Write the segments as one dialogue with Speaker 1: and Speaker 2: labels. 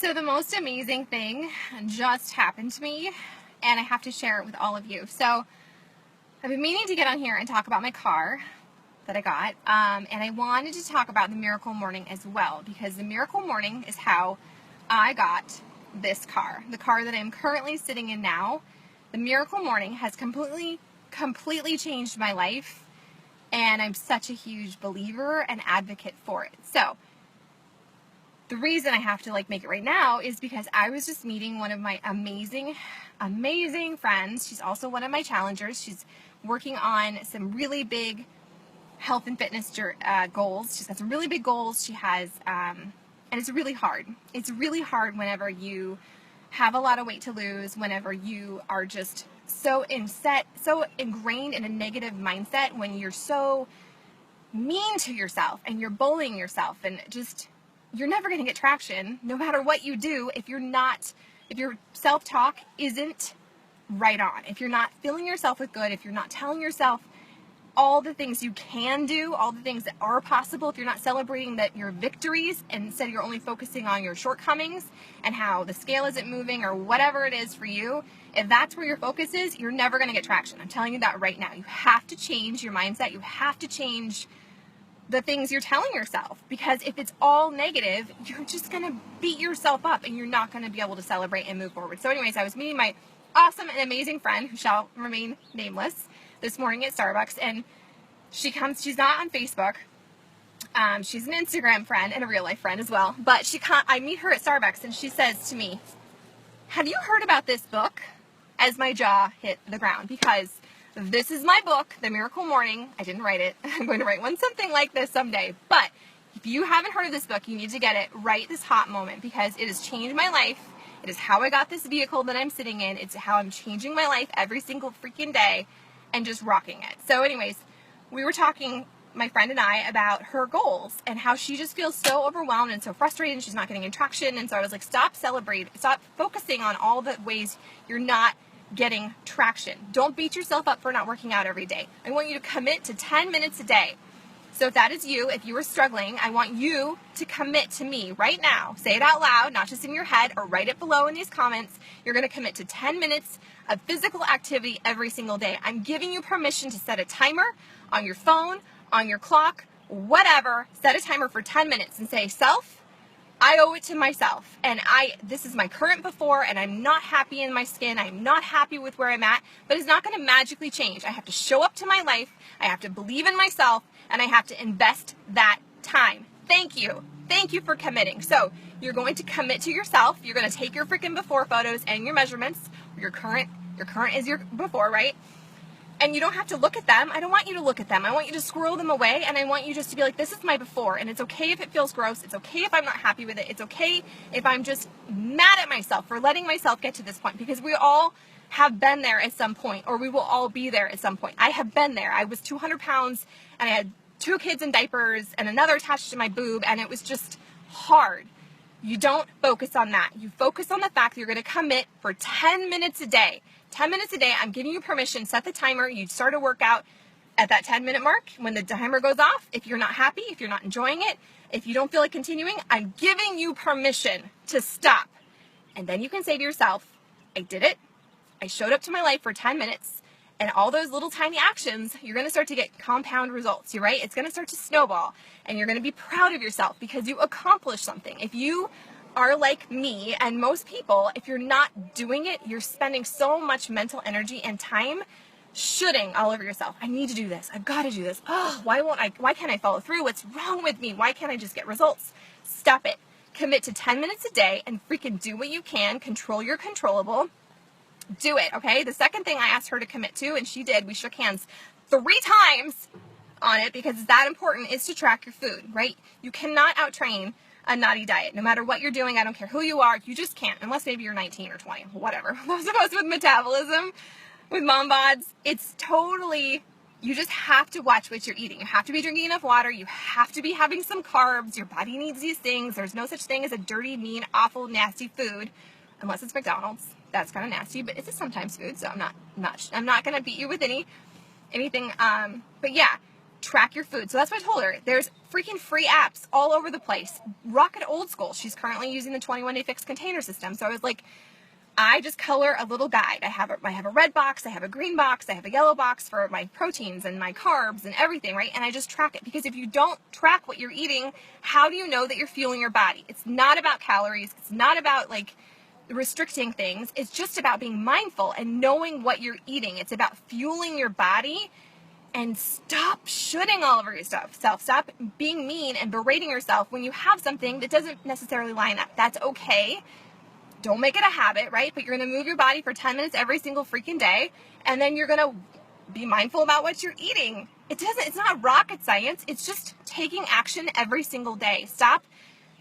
Speaker 1: So the most amazing thing just happened to me, and I have to share it with all of you. So I've been meaning to get on here and talk about my car that I got, and I wanted to talk about the Miracle Morning as well, because the Miracle Morning is how I got this car. The car that I'm currently sitting in now, the Miracle Morning has completely changed my life, and I'm such a huge believer and advocate for it. So the reason I have to make it right now is because I was just meeting one of my amazing friends. She's also one of my challengers. She's working on some really big health and fitness goals. She's got some really big goals. She has, and it's really hard. It's really hard whenever you have a lot of weight to lose, whenever you are just so ingrained in a negative mindset, when you're so mean to yourself and you're bullying yourself, and just, you're never going to get traction no matter what you do if your self-talk isn't right on. If you're not filling yourself with good, if you're not telling yourself all the things you can do, all the things that are possible, if you're not celebrating your victories, and instead you're only focusing on your shortcomings and how the scale isn't moving or whatever it is for you, if that's where your focus is, you're never going to get traction. I'm telling you that right now. You have to change your mindset. You have to change the things you're telling yourself, because if it's all negative, you're just going to beat yourself up and you're not going to be able to celebrate and move forward. So anyways, I was meeting my awesome and amazing friend, who shall remain nameless, this morning at Starbucks, and she's not on Facebook. She's an Instagram friend and a real life friend as well, but I meet her at Starbucks, and she says to me, "Have you heard about this book?" As my jaw hit the ground, because this is my book, The Miracle Morning. I didn't write it. I'm going to write something like this someday. But if you haven't heard of this book, you need to get it right this hot moment, because it has changed my life. It is how I got this vehicle that I'm sitting in. It's how I'm changing my life every single freaking day and just rocking it. So anyways, we were talking, my friend and I, about her goals and how she just feels so overwhelmed and so frustrated and she's not getting any traction. And so I was like, stop focusing on all the ways you're not getting traction. Don't beat yourself up for not working out every day. I want you to commit to 10 minutes a day. So if that is you, if you are struggling, I want you to commit to me right now. Say it out loud, not just in your head, or write it below in these comments. You're going to commit to 10 minutes of physical activity every single day. I'm giving you permission to set a timer on your phone, on your clock, whatever. Set a timer for 10 minutes and say, self, I owe it to myself, and this is my current before, and I'm not happy in my skin. I'm not happy with where I'm at, but it's not going to magically change. I have to show up to my life. I have to believe in myself, and I have to invest that time. Thank you. Thank you for committing. So you're going to commit to yourself. You're going to take your freaking before photos and your measurements. Your current is your before, right? And you don't have to look at them. I don't want you to look at them. I want you to squirrel them away, and I want you just to be like, this is my before, and it's okay if it feels gross. It's okay if I'm not happy with it. It's okay if I'm just mad at myself for letting myself get to this point, because we all have been there at some point, or we will all be there at some point. I have been there. I was 200 pounds, and I had 2 kids in diapers and another attached to my boob, and it was just hard. You don't focus on that. You focus on the fact that you're going to commit for 10 minutes a day. 10 minutes a day. I'm giving you permission. Set the timer. You start a workout at that 10-minute mark. When the timer goes off, if you're not happy, if you're not enjoying it, if you don't feel like continuing, I'm giving you permission to stop. And then you can say to yourself, I did it. I showed up to my life for 10 minutes. And all those little tiny actions, you're going to start to get compound results. You're right. It's going to start to snowball. And you're going to be proud of yourself because you accomplished something. If you are like me and most people, if you're not doing it, you're spending so much mental energy and time shoulding all over yourself. I need to do this. I've got to do this. Oh, why can't I follow through? What's wrong with me? Why can't I just get results? Stop it. Commit to 10 minutes a day and freaking do what you can. Control your controllable. Do it, okay? The second thing I asked her to commit to, and she did, we shook hands 3 times on it, because it's that important, is to track your food, right? You cannot out-train a naughty diet. No matter what you're doing, I don't care who you are, you just can't, unless maybe you're 19 or 20, whatever. Those of us with metabolism, with mom bods, it's totally, you just have to watch what you're eating. You have to be drinking enough water. You have to be having some carbs. Your body needs these things. There's no such thing as a dirty, mean, awful, nasty food, unless it's McDonald's. That's kind of nasty, but it's sometimes food, so I'm not going to beat you with anything. But yeah, track your food. So that's what I told her. There's freaking free apps all over the place. Rocket Old School. She's currently using the 21-day fixed container system. So I was like, I just color a little guide. I have a red box, I have a green box, I have a yellow box for my proteins and my carbs and everything, right? And I just track it, because if you don't track what you're eating, how do you know that you're fueling your body? It's not about calories. It's not about like restricting things. It's just about being mindful and knowing what you're eating. It's about fueling your body. And stop shooting all over yourself. Stop being mean and berating yourself when you have something that doesn't necessarily line up. That's okay. Don't make it a habit, right? But you're going to move your body for 10 minutes every single freaking day, and then you're going to be mindful about what you're eating. It's not rocket science. It's just taking action every single day. Stop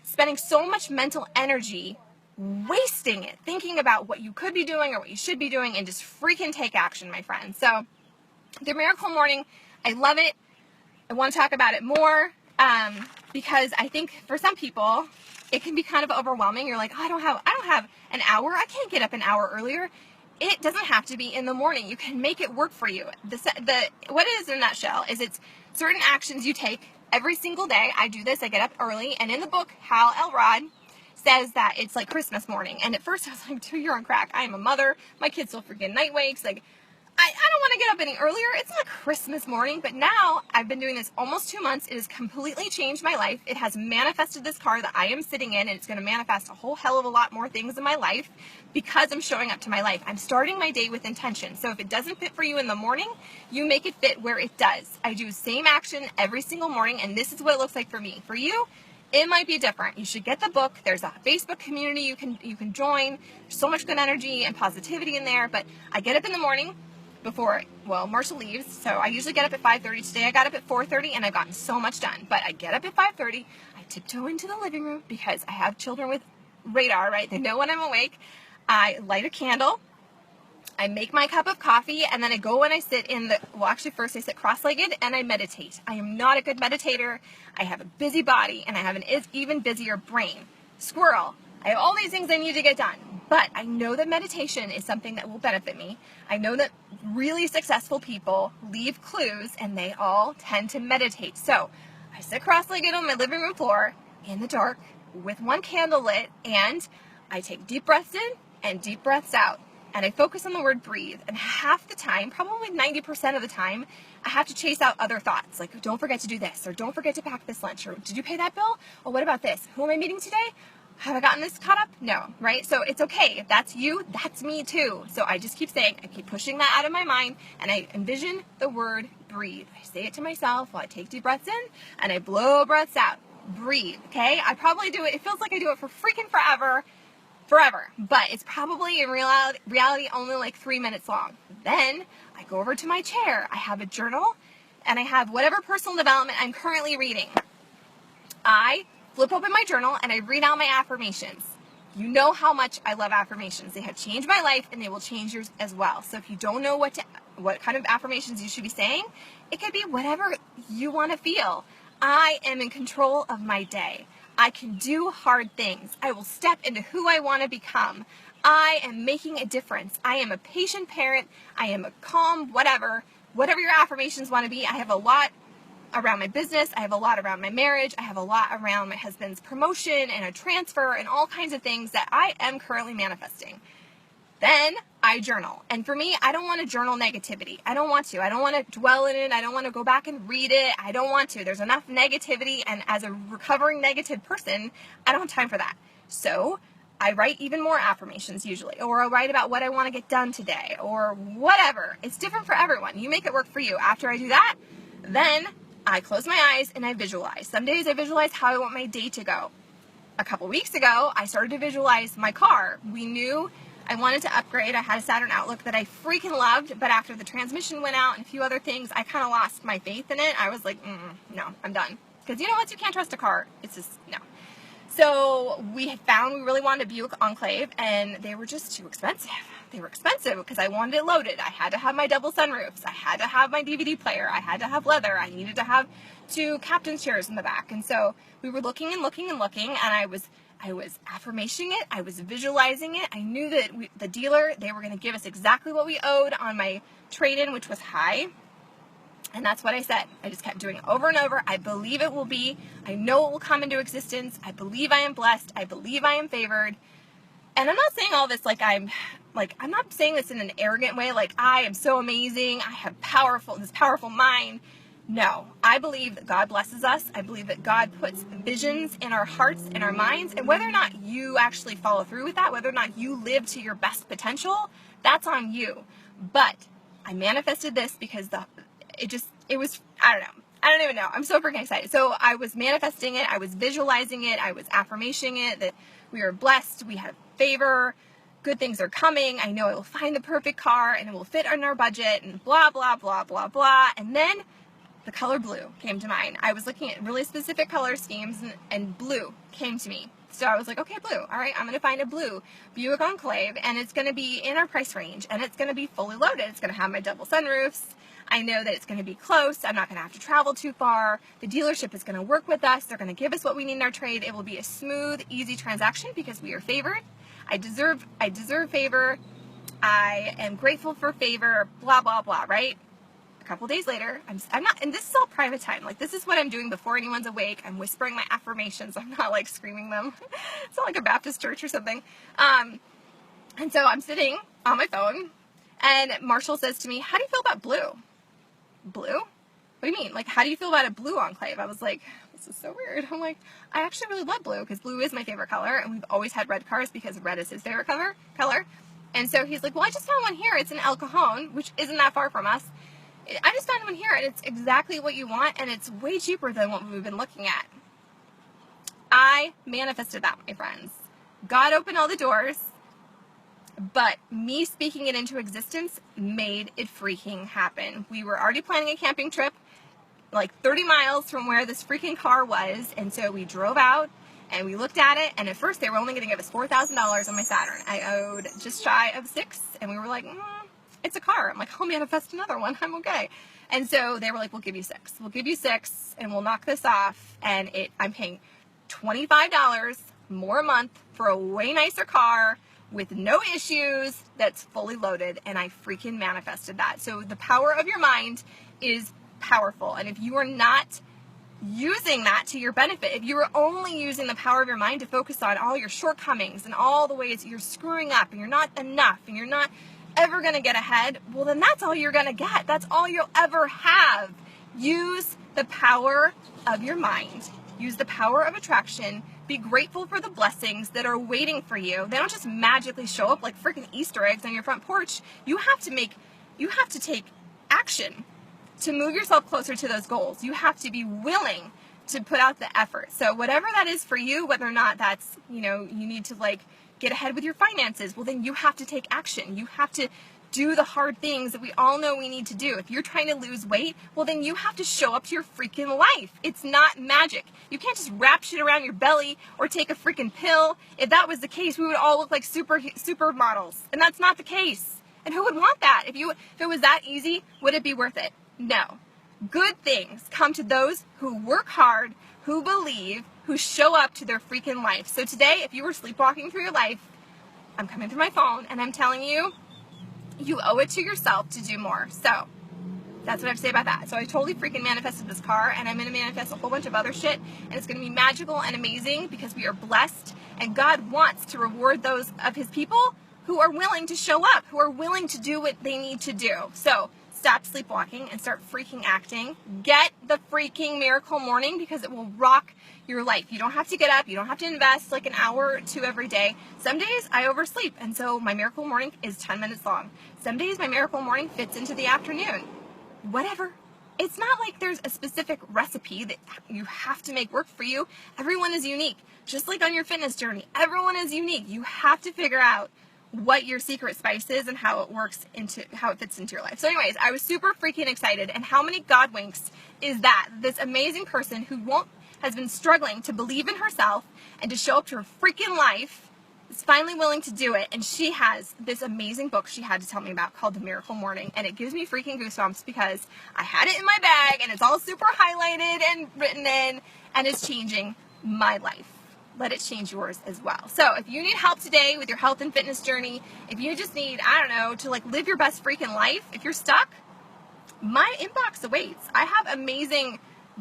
Speaker 1: spending so much mental energy wasting it thinking about what you could be doing or what you should be doing, and just freaking take action, my friends. So the Miracle Morning, I love it. I want to talk about it more because I think for some people it can be kind of overwhelming. You're like, oh, I don't have an hour. I can't get up an hour earlier. It doesn't have to be in the morning. You can make it work for you. What it is in a nutshell is it's certain actions you take every single day. I do this. I get up early, and in the book, Hal Elrod says that it's like Christmas morning. And at first I was like, dude, you're on crack. I am a mother. My kids still freaking night wakes. Like, I don't want to get up any earlier. It's not Christmas morning, but now I've been doing this almost 2 months. It has completely changed my life. It has manifested this car that I am sitting in, and it's going to manifest a whole hell of a lot more things in my life because I'm showing up to my life. I'm starting my day with intention. So if it doesn't fit for you in the morning, you make it fit where it does. I do the same action every single morning, and this is what it looks like for me. For you, it might be different. You should get the book. There's a Facebook community you can join. There's so much good energy and positivity in there. But I get up in the morning before, Marshall leaves, so I usually get up at 5:30. Today I got up at 4:30, and I've gotten so much done. But I get up at 5:30, I tiptoe into the living room because I have children with radar, right? They know when I'm awake. I light a candle, I make my cup of coffee, and then I go and I sit first I sit cross-legged and I meditate. I am not a good meditator. I have a busy body, and I have an even busier brain. Squirrel. I have all these things I need to get done, but I know that meditation is something that will benefit me. I know that really successful people leave clues, and they all tend to meditate. So I sit cross-legged on my living room floor in the dark with one candle lit, and I take deep breaths in and deep breaths out. And I focus on the word breathe. And half the time, probably 90% of the time, I have to chase out other thoughts. Like, don't forget to do this, or don't forget to pack this lunch, or did you pay that bill? Or what about this? Who am I meeting today? Have I gotten this caught up? No, right? So it's okay. If that's you, that's me too. So I just keep saying, I keep pushing that out of my mind, and I envision the word breathe. I say it to myself while I take deep breaths in, and I blow breaths out. Breathe, okay? I probably do it. It feels like I do it for freaking forever, but it's probably in reality only like 3 minutes long. Then I go over to my chair. I have a journal, and I have whatever personal development I'm currently reading. I flip open my journal and I read out my affirmations. You know how much I love affirmations. They have changed my life, and they will change yours as well. So if you don't know what kind of affirmations you should be saying, it could be whatever you want to feel. I am in control of my day. I can do hard things. I will step into who I want to become. I am making a difference. I am a patient parent. I am a calm, whatever your affirmations want to be. I have a lot around my business. I have a lot around my marriage. I have a lot around my husband's promotion and a transfer and all kinds of things that I am currently manifesting. Then I journal. And for me, I don't want to journal negativity. I don't want to. I don't want to dwell in it. I don't want to go back and read it. I don't want to. There's enough negativity, and as a recovering negative person, I don't have time for that. So I write even more affirmations usually, or I'll write about what I want to get done today, or whatever. It's different for everyone. You make it work for you. After I do that, then I close my eyes and I visualize. Some days I visualize how I want my day to go. A couple weeks ago, I started to visualize my car. We knew I wanted to upgrade. I had a Saturn Outlook that I freaking loved, but after the transmission went out and a few other things, I kind of lost my faith in it. I was like, no, I'm done. Because you know what? You can't trust a car. It's just, no. So we found we really wanted a Buick Enclave, and they were just too expensive. They were expensive because I wanted it loaded. I had to have my double sunroofs. I had to have my DVD player. I had to have leather. I needed to have 2 captain's chairs in the back. And so we were looking and looking and looking, and I was affirmating it. I was visualizing it. I knew that the dealer, they were going to give us exactly what we owed on my trade-in, which was high. And that's what I said. I just kept doing it over and over. I believe it will be. I know it will come into existence. I believe I am blessed. I believe I am favored. And I'm not saying all this I'm not saying this in an arrogant way, like I am so amazing, I have this powerful mind. No, I believe that God blesses us. I believe that God puts visions in our hearts, in our minds, and whether or not you actually follow through with that, whether or not you live to your best potential, that's on you. But I manifested this because it was, I don't even know. I'm so freaking excited. So I was manifesting it. I was visualizing it. I was affirmating it, that we are blessed. We have favor. Good things are coming. I know I will find the perfect car and it will fit on our budget and blah, blah, blah, blah, blah. And then the color blue came to mind. I was looking at really specific color schemes and blue came to me. So I was like, okay, blue. All right, I'm going to find a blue Buick Enclave and it's going to be in our price range and it's going to be fully loaded. It's going to have my double sunroofs. I know that it's going to be close. I'm not going to have to travel too far. The dealership is going to work with us. They're going to give us what we need in our trade. It will be a smooth, easy transaction because we are favored. I deserve favor. I am grateful for favor, blah, blah, blah, right? A couple days later, I'm not, and this is all private time. Like, this is what I'm doing before anyone's awake. I'm whispering my affirmations. I'm not, like, screaming them. It's not like a Baptist church or something. And so I'm sitting on my phone, and Marshall says to me, how do you feel about blue? Blue? What do you mean? Like, how do you feel about a blue Enclave? I was like, this is so weird. I'm like, I actually really love blue because blue is my favorite color, and we've always had red cars because red is his favorite color. And so he's like, well, I just found one here. It's in El Cajon, which isn't that far from us. I just found one here, and it's exactly what you want, and it's way cheaper than what we've been looking at. I manifested that, my friends. God opened all the doors, but me speaking it into existence made it freaking happen. We were already planning a camping trip like 30 miles from where this freaking car was, and so we drove out, and we looked at it, and at first they were only going to give us $4,000 on my Saturn. I owed just shy of $6,000, and we were like, it's a car. I'm like, I'll manifest another one. I'm okay. And so they were like, we'll give you $6,000. We'll give you $6,000, and we'll knock this off, and I'm paying $25 more a month for a way nicer car with no issues that's fully loaded, and I freaking manifested that. So the power of your mind is powerful, and if you are not using that to your benefit, if you are only using the power of your mind to focus on all your shortcomings and all the ways you're screwing up and you're not enough and you're not ever going to get ahead, well, then that's all you're going to get. That's all you'll ever have. Use the power of your mind. Use the power of attraction. Be grateful for the blessings that are waiting for you. They don't just magically show up like freaking Easter eggs on your front porch. You have to take action to move yourself closer to those goals. You have to be willing to put out the effort. So whatever that is for you, whether or not that's, you need to get ahead with your finances, well, then you have to take action. You have to do the hard things that we all know we need to do. If you're trying to lose weight, well, then you have to show up to your freaking life. It's not magic. You can't just wrap shit around your belly or take a freaking pill. If that was the case, we would all look like supermodels, and that's not the case. And who would want that? If it was that easy, would it be worth it? No. Good things come to those who work hard, who believe, who show up to their freaking life. So today, if you were sleepwalking through your life, I'm coming through my phone and I'm telling you, you owe it to yourself to do more. So that's what I have to say about that. So I totally freaking manifested this car, and I'm going to manifest a whole bunch of other shit, and it's going to be magical and amazing because we are blessed, and God wants to reward those of his people who are willing to show up, who are willing to do what they need to do. So stop sleepwalking and start freaking acting. Get the freaking Miracle Morning because it will rock your life. You don't have to get up. You don't have to invest like an hour or two every day. Some days I oversleep, and so my Miracle Morning is 10 minutes long. Some days my Miracle Morning fits into the afternoon. Whatever. It's not like there's a specific recipe that you have to make work for you. Everyone is unique. Just like on your fitness journey, everyone is unique. You have to figure out what your secret spice is and how it fits into your life. So anyways, I was super freaking excited. And how many God winks is that? This amazing person who has been struggling to believe in herself and to show up to her freaking life is finally willing to do it. And she has this amazing book she had to tell me about called The Miracle Morning. And it gives me freaking goosebumps because I had it in my bag and it's all super highlighted and written in, and it's changing my life. Let it change yours as well. So if you need help today with your health and fitness journey, if you just need, to live your best freaking life, if you're stuck, my inbox awaits. I have amazing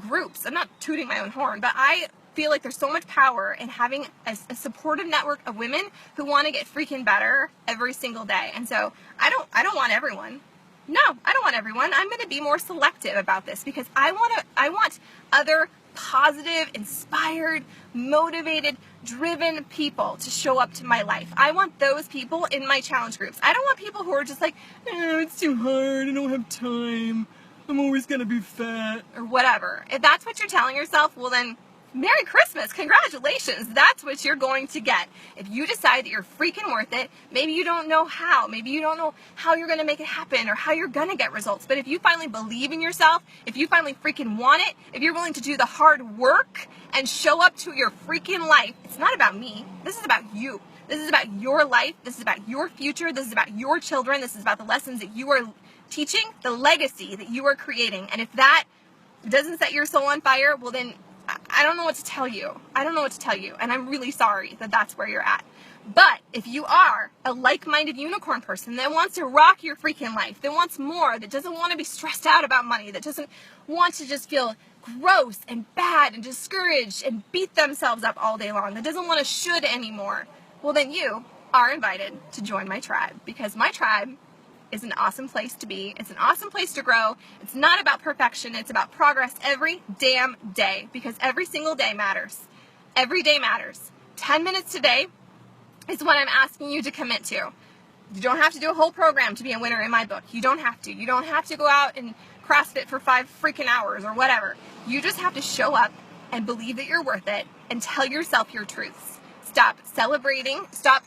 Speaker 1: groups. I'm not tooting my own horn, but I feel like there's so much power in having a supportive network of women who want to get freaking better every single day. And so I don't want everyone. No, I don't want everyone. I'm going to be more selective about this because I want other positive, inspired, motivated, driven people to show up to my life. I want those people in my challenge groups. I don't want people who are just like, it's too hard, I don't have time, I'm always going to be fat, or whatever. If that's what you're telling yourself, well then, Merry Christmas, congratulations, that's what you're going to get. If you decide that you're freaking worth it, maybe you don't know how, maybe you don't know how you're going to make it happen or how you're going to get results, but if you finally believe in yourself, if you finally freaking want it, if you're willing to do the hard work and show up to your freaking life, it's not about me, this is about you. This is about your life, this is about your future, this is about your children, this is about the lessons that you are teaching, the legacy that you are creating, and if that doesn't set your soul on fire, well then, I don't know what to tell you. I don't know what to tell you. And I'm really sorry that that's where you're at. But if you are a like-minded unicorn person that wants to rock your freaking life, that wants more, that doesn't want to be stressed out about money, that doesn't want to just feel gross and bad and discouraged and beat themselves up all day long, that doesn't want to should anymore, well then you are invited to join my tribe, because my tribe is an awesome place to be. It's an awesome place to grow. It's not about perfection. It's about progress every damn day, because every single day matters. Every day matters. 10 minutes today is what I'm asking you to commit to. You don't have to do a whole program to be a winner in my book. You don't have to. You don't have to go out and CrossFit for 5 freaking hours or whatever. You just have to show up and believe that you're worth it and tell yourself your truths. Stop celebrating. Stop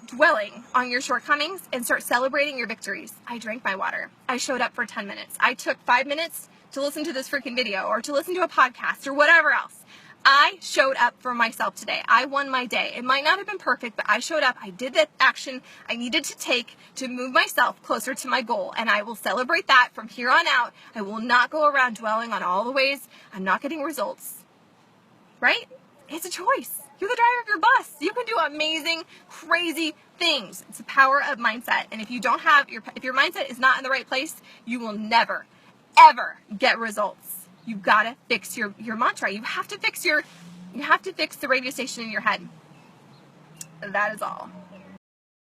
Speaker 1: dwelling on your shortcomings and start celebrating your victories. I drank my water. I showed up for 10 minutes. I took 5 minutes to listen to this freaking video or to listen to a podcast or whatever else. I showed up for myself today. I won my day. It might not have been perfect, but I showed up. I did the action I needed to take to move myself closer to my goal, and I will celebrate that from here on out. I will not go around dwelling on all the ways I'm not getting results. Right? It's a choice. You're the driver of your bus. You can do amazing, crazy things. It's the power of mindset. And if you don't have if your mindset is not in the right place, you will never, ever get results. You've got to fix your mantra. You have to fix the radio station in your head. That is all.